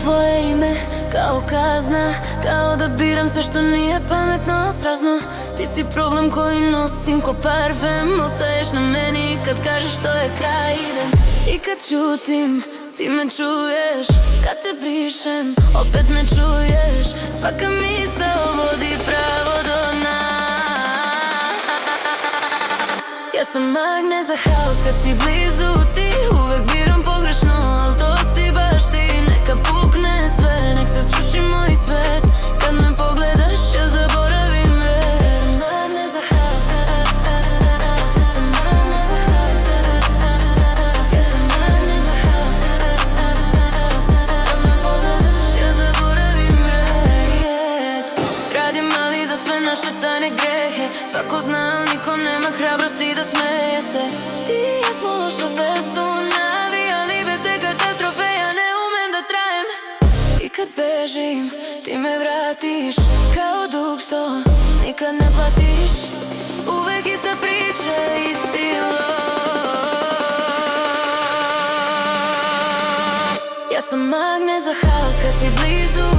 tvoje ime kao kazna, kao da biram sve što nije pametno, srazno. Ti si problem koji nosim ko parfem, ostaješ na meni kad kažeš to je kraj, idem. I kad čutim, ti me čuješ, kad te brišem, opet me čuješ. Svaka misao vodi pravo do dna. Ja sam magnet za haos kad si blizu ti. Uvek biram pogrešno, al to si baš ti. Neka pukne sve, nek se sruši moj svet. Kad me pogledaš ja zaboravim red. Magnet za haos, ja sam magnet za haos. Ja sam magnet za haos. Kad me pogledaš ja zaboravim red. Radim mali za sve naše tajne grehe. Svako zna, al niko nema hrabrosti da smeje se. Ti i ja smo loša vest u navi, ali bez te katastrofe ja ne umem da trajem. I kad bežim, ti me vratiš kao dug što nikad ne platiš. Uvek ista priča, isti lov. Ja sam magnet za haos kad si blizu